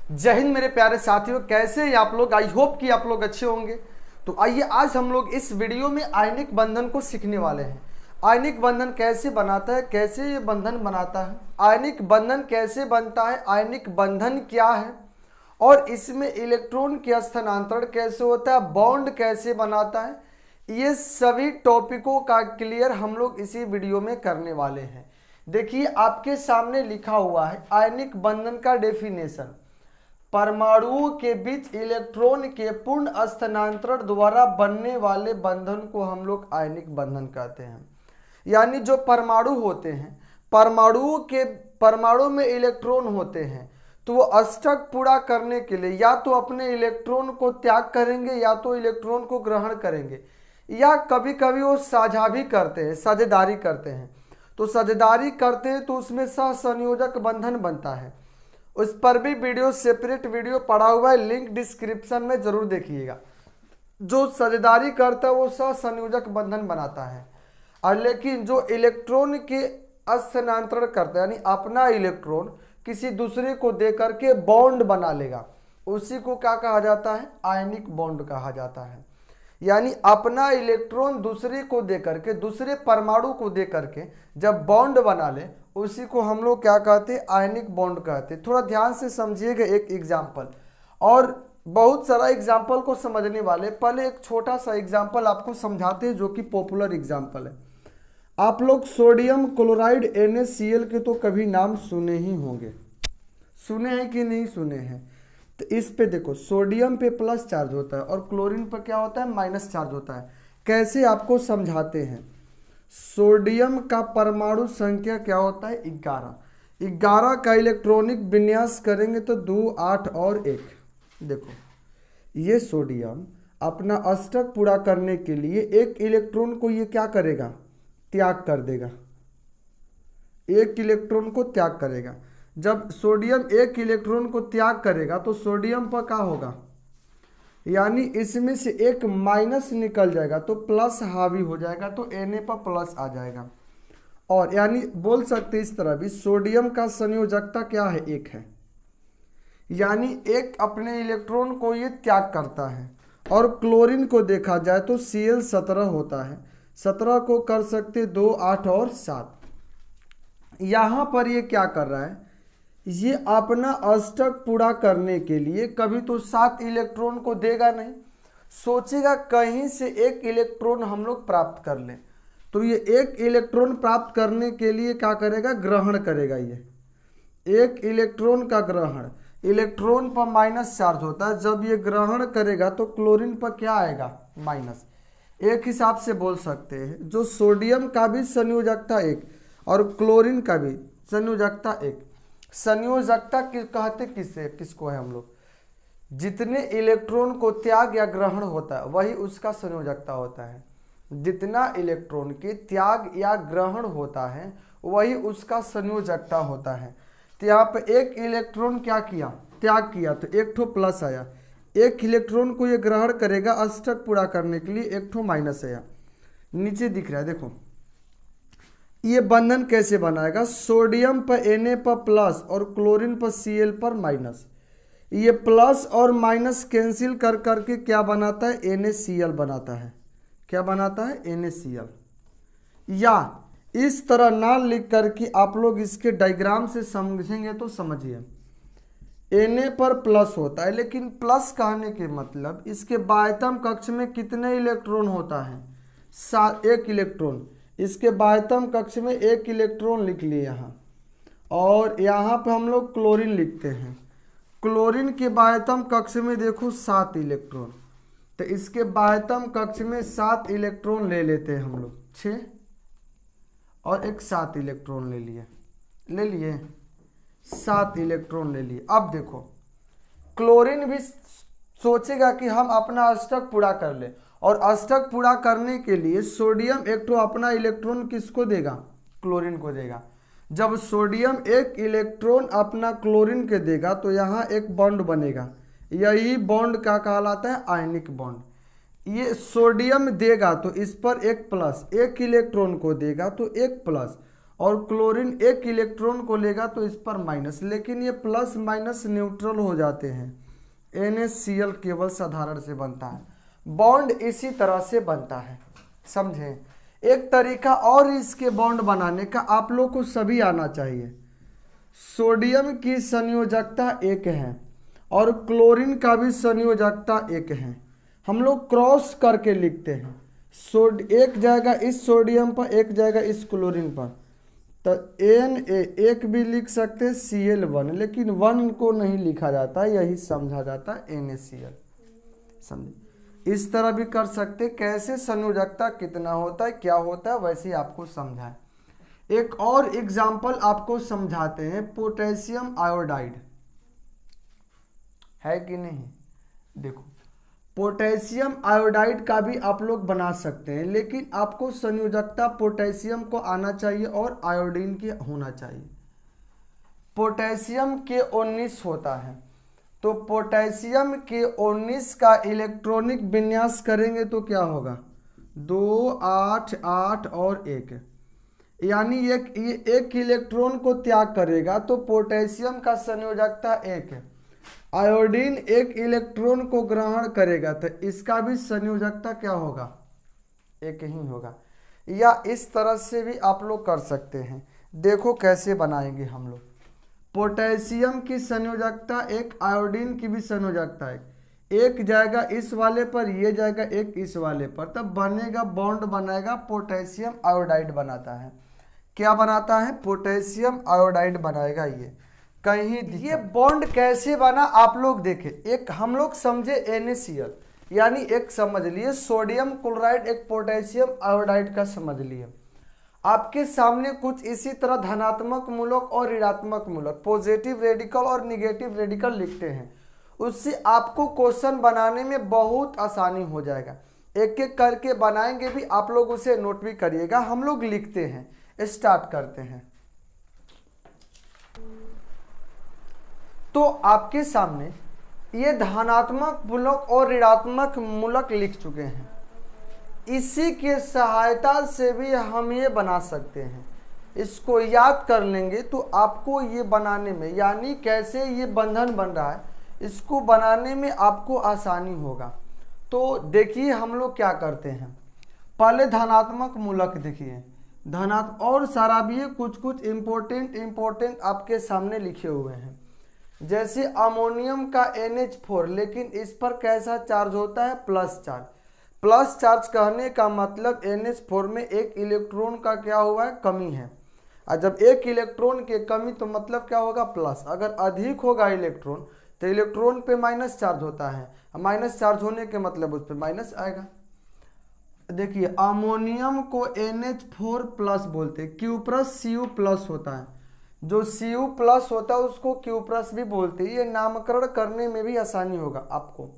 जय हिंद मेरे प्यारे साथियों, कैसे हैं आप लोग। आई होप कि आप लोग अच्छे होंगे। तो आइए आज हम लोग इस वीडियो में आयनिक बंधन को सीखने वाले हैं। आयनिक बंधन कैसे बनाता है, कैसे ये बंधन बनाता है, आयनिक बंधन कैसे बनता है, आयनिक बंधन क्या है और इसमें इलेक्ट्रॉन के स्थानांतरण कैसे होता है, बॉन्ड कैसे बनाता है, ये सभी टॉपिकों का क्लियर हम लोग इसी वीडियो में करने वाले हैं। देखिए आपके सामने लिखा हुआ है आयनिक बंधन का डेफिनेशन। परमाणुओं के बीच इलेक्ट्रॉन के पूर्ण स्थानांतरण द्वारा बनने वाले बंधन को हम लोग आयनिक बंधन कहते हैं। यानी जो परमाणु होते हैं, परमाणु में इलेक्ट्रॉन होते हैं, तो वो अष्टक पूरा करने के लिए या तो अपने इलेक्ट्रॉन को त्याग करेंगे या तो इलेक्ट्रॉन को ग्रहण करेंगे, या कभी कभी वो साझा भी करते हैं, साझेदारी करते हैं। तो साझेदारी करते हैं तो उसमें सहसंयोजक बंधन बनता है। उस पर भी वीडियो सेपरेट वीडियो पड़ा हुआ है, लिंक डिस्क्रिप्शन में जरूर देखिएगा। जो साझेदारी करता है वो सहसंयोजक बंधन बनाता है, और लेकिन जो इलेक्ट्रॉन के स्थानांतरण करता है यानी अपना इलेक्ट्रॉन किसी दूसरे को दे करके बॉन्ड बना लेगा, उसी को क्या कहा जाता है, आयनिक बॉन्ड कहा जाता है। यानी अपना इलेक्ट्रॉन दूसरे को दे करके, दूसरे परमाणु को दे करके जब बॉन्ड बना ले, उसी को हम लोग क्या कहते हैं, आयनिक बॉन्ड कहते हैं। थोड़ा ध्यान से समझिएगा एक एग्जाम्पल, और बहुत सारा एग्जाम्पल को समझने वाले। पहले एक छोटा सा एग्जाम्पल आपको समझाते हैं जो कि पॉपुलर एग्जाम्पल है। आप लोग सोडियम क्लोराइड NaCl के तो कभी नाम सुने ही होंगे, सुने हैं कि नहीं सुने हैं। तो इस पे देखो, सोडियम पे प्लस चार्ज होता है और क्लोरीन पर क्या होता है, माइनस चार्ज होता है। कैसे आपको समझाते हैं। सोडियम का परमाणु संख्या क्या होता है, 11। 11 का इलेक्ट्रॉनिक विन्यास करेंगे तो 2, 8 और 1। देखो ये सोडियम अपना अष्टक पूरा करने के लिए एक इलेक्ट्रॉन को ये क्या करेगा, त्याग कर देगा, एक इलेक्ट्रॉन को त्याग करेगा। जब सोडियम एक इलेक्ट्रॉन को त्याग करेगा तो सोडियम पर क्या होगा, यानी इसमें से एक माइनस निकल जाएगा तो प्लस हावी हो जाएगा, तो Na पर प्लस आ जाएगा। और यानी बोल सकते इस तरह भी, सोडियम का संयोजकता क्या है, 1 है। यानी एक अपने इलेक्ट्रॉन को ये त्याग करता है। और क्लोरीन को देखा जाए तो Cl 17 होता है, 17 को कर सकते 2, 8 और 7। यहाँ पर ये क्या कर रहा है, ये अपना अष्टक पूरा करने के लिए कभी तो 7 इलेक्ट्रॉन को देगा नहीं, सोचेगा कहीं से एक इलेक्ट्रॉन हम लोग प्राप्त कर लें। तो ये एक इलेक्ट्रॉन प्राप्त करने के लिए क्या करेगा, ग्रहण करेगा। ये एक इलेक्ट्रॉन का ग्रहण, इलेक्ट्रॉन पर माइनस चार्ज होता है, जब ये ग्रहण करेगा तो क्लोरीन पर क्या आएगा, माइनस। एक हिसाब से बोल सकते हैं जो सोडियम का भी संयोजकता 1 और क्लोरीन का भी संयोजकता 1। संयोजकता कहते किसको है हम लोग, जितने इलेक्ट्रॉन को त्याग या ग्रहण होता है वही उसका संयोजकता होता है। जितना इलेक्ट्रॉन के त्याग या ग्रहण होता है वही उसका संयोजकता होता है। तो यहाँ पे एक इलेक्ट्रॉन क्या किया, त्याग किया, तो एक ठो प्लस आया। एक इलेक्ट्रॉन को ये ग्रहण करेगा अष्टक पूरा करने के लिए, एक ठो माइनस आया। नीचे दिख रहा है देखो, ये बंधन कैसे बनाएगा, सोडियम पर Na पर प्लस और क्लोरीन पर Cl पर माइनस। ये प्लस और माइनस कैंसिल कर करके क्या बनाता है, NaCl बनाता है। क्या बनाता है, NaCl। या इस तरह ना लिख करके आप लोग इसके डायग्राम से समझेंगे तो समझिए, Na पर प्लस होता है, लेकिन प्लस कहने के मतलब इसके बाह्यतम कक्ष में कितने इलेक्ट्रॉन होता है, 1 इलेक्ट्रॉन। इसके बाह्यतम कक्ष में 1 इलेक्ट्रॉन लिख लिए यहाँ, और यहाँ पे हम लोग क्लोरीन लिखते हैं। क्लोरीन के बाह्यतम कक्ष में देखो 7 इलेक्ट्रॉन, तो इसके बाह्यतम कक्ष में 7 इलेक्ट्रॉन ले लेते हैं हम लोग, 6 और एक 7 इलेक्ट्रॉन ले लिए 7 इलेक्ट्रॉन ले लिए। अब देखो क्लोरीन भी सोचेगा कि हम अपना अष्टक पूरा कर ले, और अष्टक पूरा करने के लिए सोडियम एक तो अपना इलेक्ट्रॉन किसको देगा, क्लोरीन को देगा। जब सोडियम एक इलेक्ट्रॉन अपना क्लोरीन के देगा तो यहाँ एक बॉन्ड बनेगा, यही बॉन्ड क्या कहलाता है, आयनिक बॉन्ड। ये सोडियम देगा तो इस पर एक प्लस, एक इलेक्ट्रॉन को देगा तो एक प्लस, और क्लोरीन एक इलेक्ट्रॉन को लेगा तो इस पर माइनस, लेकिन ये प्लस माइनस न्यूट्रल हो जाते हैं। NaCl केवल साधारण से बनता है। बॉन्ड इसी तरह से बनता है, समझे। एक तरीका और इसके बॉन्ड बनाने का आप लोग को सभी आना चाहिए। सोडियम की संयोजकता 1 है और क्लोरीन का भी संयोजकता 1 है। हम लोग क्रॉस करके लिखते हैं, एक जाएगा इस सोडियम पर, एक जाएगा इस क्लोरीन पर, तो Na एक भी लिख सकते हैं, Cl1, लेकिन 1 को नहीं लिखा जाता, यही समझा जाता है NaCl, समझे। इस तरह भी कर सकते, कैसे संयोजकता कितना होता है, क्या होता है, वैसे ही आपको समझाए। एक और एग्जाम्पल आपको समझाते हैं, पोटेशियम आयोडाइड है कि नहीं। देखो, पोटेशियम आयोडाइड का भी आप लोग बना सकते हैं, लेकिन आपको संयोजकता पोटेशियम को आना चाहिए और आयोडीन की होना चाहिए। पोटेशियम के 19 होता है, तो पोटेशियम के 19 का इलेक्ट्रॉनिक विन्यास करेंगे तो क्या होगा, 2 8 8 और 1, यानी ये एक इलेक्ट्रॉन को त्याग करेगा, तो पोटेशियम का संयोजकता 1 है। आयोडीन एक इलेक्ट्रॉन को ग्रहण करेगा, तो इसका भी संयोजकता क्या होगा, 1 ही होगा। या इस तरह से भी आप लोग कर सकते हैं। देखो कैसे बनाएंगे हम लोग। पोटेशियम की संयोजकता 1, आयोडीन की भी संयोजकता 1, एक जाएगा इस वाले पर, ये जाएगा एक इस वाले पर, तब बनेगा बॉन्ड बनाएगा, पोटेशियम आयोडाइड बनाता है। क्या बनाता है, पोटेशियम आयोडाइड बनाएगा। ये कहीं ये बॉन्ड कैसे बना आप लोग देखें। एक हम लोग समझे NaCl, यानी एक समझ लिए सोडियम क्लोराइड एक पोटेशियम आयोडाइड का समझ लिए। आपके सामने कुछ इसी तरह धनात्मक मूलक और ऋणात्मक मूलक, पॉजिटिव रेडिकल और निगेटिव रेडिकल लिखते हैं, उससे आपको क्वेश्चन बनाने में बहुत आसानी हो जाएगा। एक एक करके बनाएंगे भी, आप लोग उसे नोट भी करिएगा। हम लोग लिखते हैं, स्टार्ट करते हैं। तो आपके सामने ये धनात्मक मूलक और ऋणात्मक मूलक लिख चुके हैं। इसी के सहायता से भी हम ये बना सकते हैं। इसको याद कर लेंगे तो आपको ये बनाने में, यानी कैसे ये बंधन बन रहा है, इसको बनाने में आपको आसानी होगा। तो देखिए हम लोग क्या करते हैं, पहले धनात्मक मूलक देखिए, धनात्मक और सारा भी कुछ कुछ इम्पोर्टेंट आपके सामने लिखे हुए हैं। जैसे अमोनियम का NH4, लेकिन इस पर कैसा चार्ज होता है, प्लस चार्ज। प्लस चार्ज कहने का मतलब NH4 में एक इलेक्ट्रॉन का क्या हुआ है, कमी है। और जब एक इलेक्ट्रॉन की कमी तो मतलब क्या होगा, प्लस। अगर अधिक होगा इलेक्ट्रॉन तो इलेक्ट्रॉन पे माइनस चार्ज होता है, माइनस चार्ज होने के मतलब उस पर माइनस आएगा। देखिए अमोनियम को NH4 प्लस बोलते हैं, क्यूप्रस Cu प्लस होता है, जो Cu प्लस होता है उसको क्यूप्रस भी बोलते हैं। ये नामकरण करने में भी आसानी होगा आपको।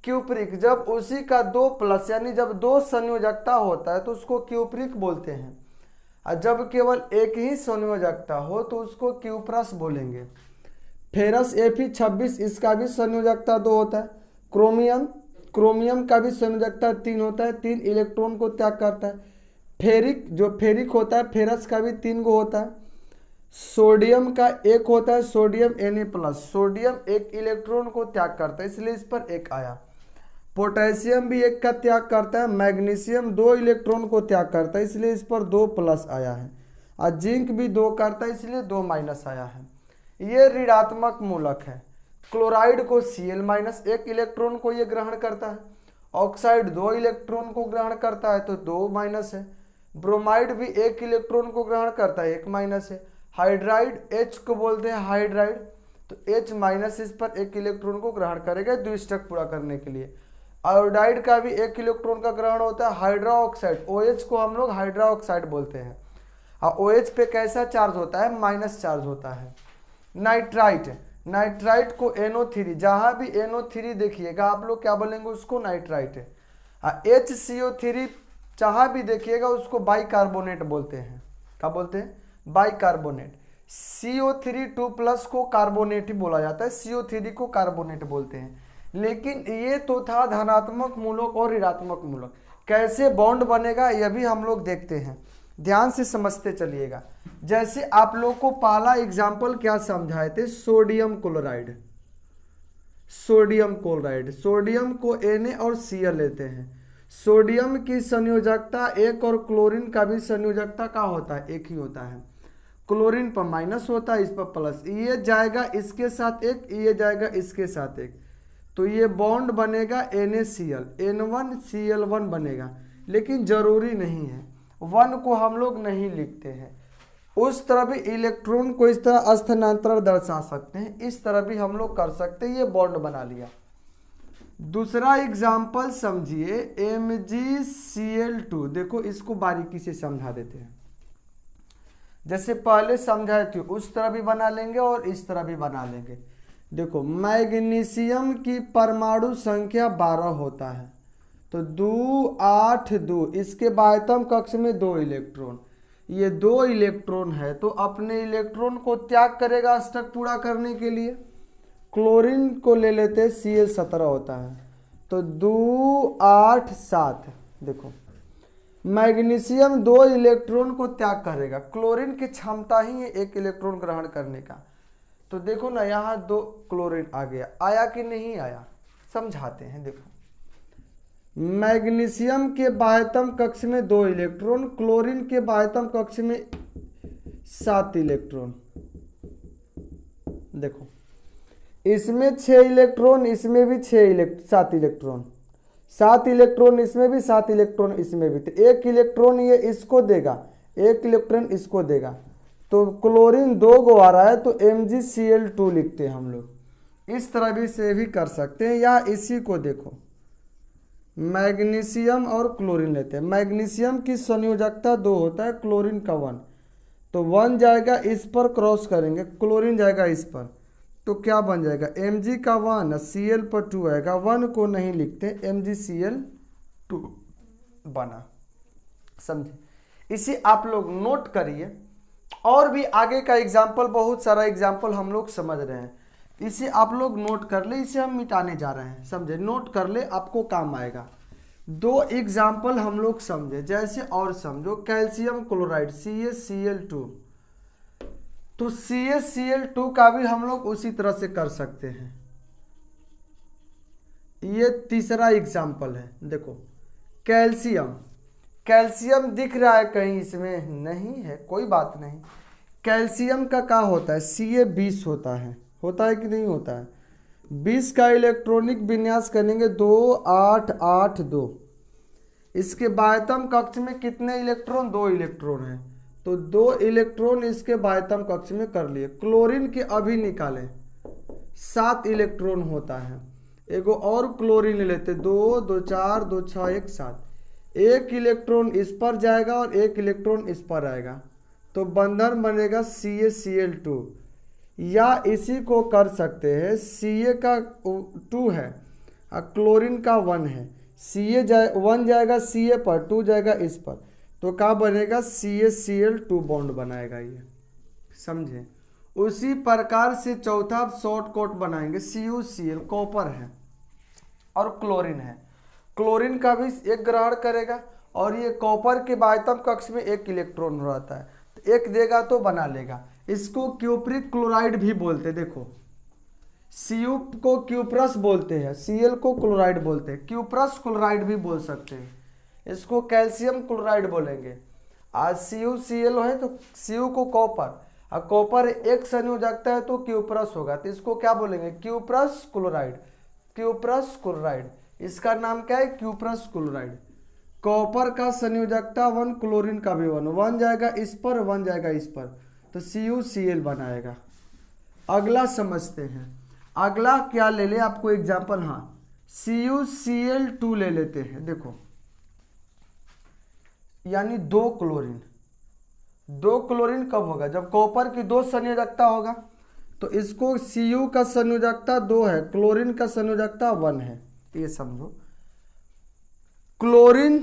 क्यूप्रिक, जब उसी का 2 प्लस यानी जब 2 संयोजकता होता है तो उसको क्यूप्रिक बोलते हैं, और जब केवल एक ही संयोजकता हो तो उसको क्यूप्रस बोलेंगे। फेरस Fe26, इसका भी संयोजकता 2 होता है। क्रोमियम का भी संयोजकता 3 होता है, 3 इलेक्ट्रॉन को त्याग करता है। फेरिक, जो फेरिक होता है, फेरस का भी 3 गो होता है। सोडियम का 1 होता है, सोडियम Na+, सोडियम 1 इलेक्ट्रॉन को त्याग करता है, इसलिए इस पर 1 आया। पोटेशियम भी 1 का त्याग करता है। मैग्नीशियम 2 इलेक्ट्रॉन को त्याग करता है, इसलिए इस पर 2 प्लस आया है। और जिंक भी 2 करता है, इसलिए 2 माइनस आया है। ये ऋणात्मक मूलक है। क्लोराइड को Cl- 1 इलेक्ट्रॉन को ये ग्रहण करता है। ऑक्साइड 2 इलेक्ट्रॉन को ग्रहण करता है, तो 2 माइनस है। ब्रोमाइड भी 1 इलेक्ट्रॉन को ग्रहण करता है, 1 माइनस है। हाइड्राइड H को बोलते हैं हाइड्राइड, तो H माइनस इस पर 1 इलेक्ट्रॉन को ग्रहण करेगा द्विष्टक पूरा करने के लिए। आयोडाइड का भी 1 इलेक्ट्रॉन का ग्रहण होता है। हाइड्रा ऑक्साइड, OH को हम लोग हाइड्रा ऑक्साइड बोलते हैं, और OH पे कैसा चार्ज होता है, माइनस चार्ज होता है। नाइट्राइट को NO3, जहां भी NO3 देखिएगा आप लोग क्या बोलेंगे, उसको नाइट्राइट है। HCO3 जहां भी देखिएगा उसको बाइकार्बोनेट बोलते हैं। क्या बोलते हैं, बाइकार्बोनेट। CO3 2+ को कार्बोनेट ही बोला जाता है, CO3 को कार्बोनेट बोलते हैं। लेकिन ये तो था धनात्मक मूलक और ऋणात्मक मूलक। कैसे बॉन्ड बनेगा यह भी हम लोग देखते हैं। ध्यान से समझते चलिएगा। जैसे आप लोग को पहला एग्जाम्पल क्या समझाए थे, sodium chloride. Sodium chloride, sodium को Na और Cl लेते हैं। सोडियम की संयोजकता एक और क्लोरीन का भी संयोजकता क्या होता है, एक ही होता है। क्लोरीन पर माइनस होता है, इस पर प्लस, ये जाएगा इसके साथ एक, ये जाएगा इसके साथ एक, तो ये बॉन्ड बनेगा NaCl, N1Cl1 बनेगा। लेकिन जरूरी नहीं है, 1 को हम लोग नहीं लिखते हैं। उस तरह भी इलेक्ट्रॉन को इस तरह स्थानांतरण दर्शा सकते हैं, इस तरह भी हम लोग कर सकते हैं। ये बॉन्ड बना लिया। दूसरा एग्जाम्पल समझिए, MgCl2। देखो इसको बारीकी से समझा देते हैं। जैसे पहले समझाए थे उस तरह भी बना लेंगे और इस तरह भी बना लेंगे। देखो मैग्नीशियम की परमाणु संख्या 12 होता है, तो 2 8 2, इसके बाह्यतम कक्ष में 2 इलेक्ट्रॉन, ये 2 इलेक्ट्रॉन है, तो अपने इलेक्ट्रॉन को त्याग करेगा अष्टक पूरा करने के लिए। क्लोरीन को ले लेते, Cl17 होता है, तो 2 8 7। देखो मैग्नीशियम 2 इलेक्ट्रॉन को त्याग करेगा, क्लोरीन की क्षमता ही है 1 इलेक्ट्रॉन ग्रहण करने का। तो देखो ना यहाँ 2 क्लोरीन आ गया, आया कि नहीं आया, समझाते हैं। देखो मैग्नीशियम के बाह्यतम कक्ष में 2 इलेक्ट्रॉन, क्लोरीन के बाह्यतम कक्ष में 7 इलेक्ट्रॉन। देखो इसमें 6 इलेक्ट्रॉन, इसमें भी 7 इलेक्ट्रॉन, 7 इलेक्ट्रॉन इसमें भी, 7 इलेक्ट्रॉन इसमें भी, तो 1 इलेक्ट्रॉन ये इसको देगा, 1 इलेक्ट्रॉन इसको देगा। तो क्लोरीन 2 गो आ रहा है, तो MgCl2 लिखते हैं हम लोग। इस तरह भी से भी कर सकते हैं, या इसी को देखो मैग्नीशियम और क्लोरीन लेते हैं। मैग्नीशियम की संयोजकता 2 होता है, क्लोरीन का 1, तो 1 जाएगा इस पर, क्रॉस करेंगे, क्लोरीन जाएगा इस पर, तो क्या बन जाएगा, Mg का 1, Cl पर 2 आएगा, 1 को नहीं लिखते, MgCl2 बना। समझे, इसे आप लोग नोट करिए। और भी आगे का एग्जाम्पल, बहुत सारा एग्जाम्पल हम लोग समझ रहे हैं, इसे आप लोग नोट कर ले, इसे हम मिटाने जा रहे हैं। समझे, नोट कर ले, आपको काम आएगा। 2 एग्जाम्पल हम लोग समझे, जैसे और समझो, कैल्शियम क्लोराइड CaCl2, तो CaCl2 का भी हम लोग उसी तरह से कर सकते हैं। ये तीसरा एग्जाम्पल है। देखो कैल्शियम, कैल्शियम दिख रहा है कहीं, इसमें नहीं है, कोई बात नहीं। कैल्शियम का क्या होता है, Ca20 होता है कि नहीं होता है। 20 का इलेक्ट्रॉनिक विन्यास करेंगे, 2 8 8 2। इसके बाह्यतम कक्ष में कितने इलेक्ट्रॉन, 2 इलेक्ट्रॉन है, तो 2 इलेक्ट्रॉन इसके बाह्यतम कक्ष में कर लिए। क्लोरीन के अभी निकालें, 7 इलेक्ट्रॉन होता है। एगो और क्लोरीन लेते, 2 2 4 2 6 1 7, 1 इलेक्ट्रॉन इस पर जाएगा और 1 इलेक्ट्रॉन इस पर आएगा, तो बंधन बनेगा CaCl2। या इसी को कर सकते हैं, Ca का 2 है और क्लोरीन का 1 है, 1 जाएगा Ca पर, 2 जाएगा इस पर, तो क्या बनेगा, CaCl2 बॉन्ड बनाएगा ये। समझे, उसी प्रकार से चौथा शॉर्टकट बनाएंगे, CuCl, कॉपर है और क्लोरीन है, क्लोरीन का भी 1 ग्रहण करेगा, और ये कॉपर के बाह्यतम कक्ष में 1 इलेक्ट्रॉन रहता है, तो 1 देगा तो बना लेगा। इसको क्यूप्रिक क्लोराइड भी बोलते, देखो Cu को क्यूप्रस बोलते हैं, Cl को क्लोराइड बोलते हैं, क्यूप्रस क्लोराइड भी बोल सकते हैं। इसको कैल्शियम क्लोराइड बोलेंगे। आज CuCl है तो Cu को कॉपर, और कॉपर 1 संयोजकता है तो क्यूप्रस होगा, तो इसको क्या बोलेंगे, क्यूप्रस क्लोराइड। क्यूप्रस क्लोराइड, इसका नाम क्या है, क्यूप्रस क्लोराइड। कॉपर का संयोजकता 1, क्लोरीन का भी 1, 1 जाएगा इस पर, 1 जाएगा इस पर, तो CuCl बनाएगा। अगला समझते हैं, अगला क्या ले ले आपको एग्जाम्पल, हाँ CuCl2 ले लेते हैं। देखो यानी 2 क्लोरीन, 2 क्लोरीन कब होगा, जब कॉपर की 2 संयोजकता होगा, तो इसको Cu का संयोजकता 2 है, क्लोरीन का संयोजकता 1 है, ये समझो। क्लोरीन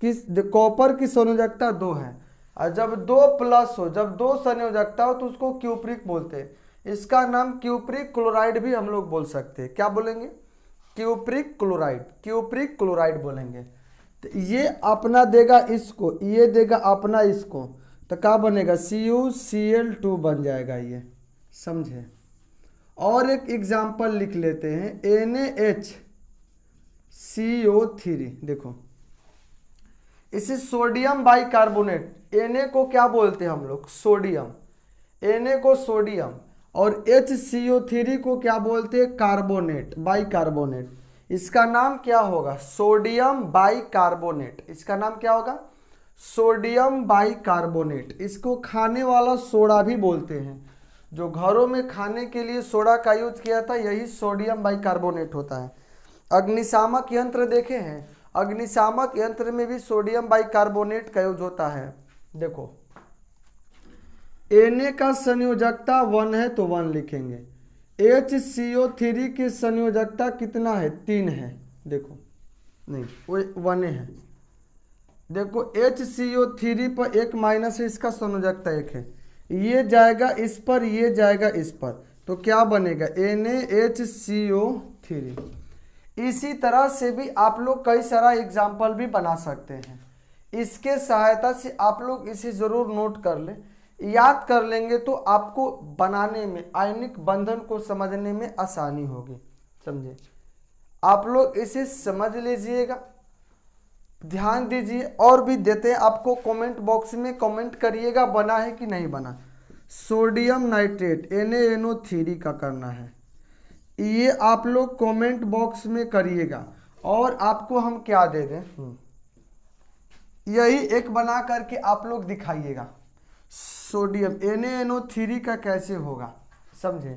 की, कॉपर की संयोजकता 2 है, और जब 2 प्लस हो, जब 2 संयोजकता हो, तो उसको क्यूप्रिक बोलते हैं। इसका नाम क्यूप्रिक क्लोराइड भी हम लोग बोल सकते हैं। क्या बोलेंगे, क्यूप्रिक क्लोराइड, क्यूप्रिक क्लोराइड बोलेंगे। तो ये अपना देगा इसको, ये देगा अपना इसको, तो क्या बनेगा CuCl2 बन जाएगा ये, समझे। और एक एग्जाम्पल लिख लेते हैं NaHCO3, देखो इसे सोडियम बाइकार्बोनेट, Na को क्या बोलते हैं हम लोग, सोडियम, Na को सोडियम, और HCO3 को क्या बोलते हैं, कार्बोनेट, बाइकार्बोनेट। इसका नाम क्या होगा, सोडियम बाइकार्बोनेट। इसका नाम क्या होगा, सोडियम बाइकार्बोनेट। इसको खाने वाला सोडा भी बोलते हैं। जो घरों में खाने के लिए सोडा का यूज किया था यही सोडियम बाइकार्बोनेट होता है। अग्निशामक यंत्र देखे हैं, अग्निशामक यंत्र में भी सोडियम बाइकार्बोनेट का यूज होता है। देखो Na का संयोजकता 1 है तो 1 लिखेंगे, HCO3 की संयोजकता कितना है, 3 है, देखो नहीं वो 1 है। देखो HCO3 पर 1 माइनस है, इसका संयोजकता 1 है, ये जाएगा इस पर, ये जाएगा इस पर, तो क्या बनेगा NaHCO3। इसी तरह से भी आप लोग कई सारा एग्जाम्पल भी बना सकते हैं। इसके सहायता से आप लोग इसे जरूर नोट कर लें, याद कर लेंगे तो आपको बनाने में, आयनिक बंधन को समझने में आसानी होगी, समझे। आप लोग इसे समझ लीजिएगा, ध्यान दीजिए। और भी देते हैं आपको, कमेंट बॉक्स में कमेंट करिएगा बना है कि नहीं बना। सोडियम नाइट्रेट NaNO3 का करना है, ये आप लोग कमेंट बॉक्स में करिएगा। और आपको हम क्या दे दें, यही एक बना करके आप लोग दिखाइएगा, सोडियम NaNO3 का कैसे होगा, समझे।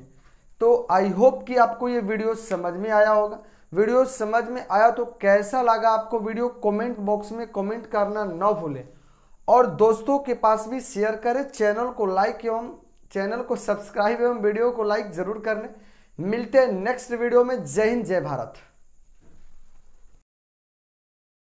तो आई होप कि आपको ये वीडियो समझ में आया होगा। वीडियो समझ में आया तो कैसा लगा आपको वीडियो, कमेंट बॉक्स में कमेंट करना ना भूलें, और दोस्तों के पास भी शेयर करें। चैनल को लाइक एवं चैनल को सब्सक्राइब एवं वीडियो को लाइक जरूर करने। मिलते हैं नेक्स्ट वीडियो में। जय हिंद, जय भारत।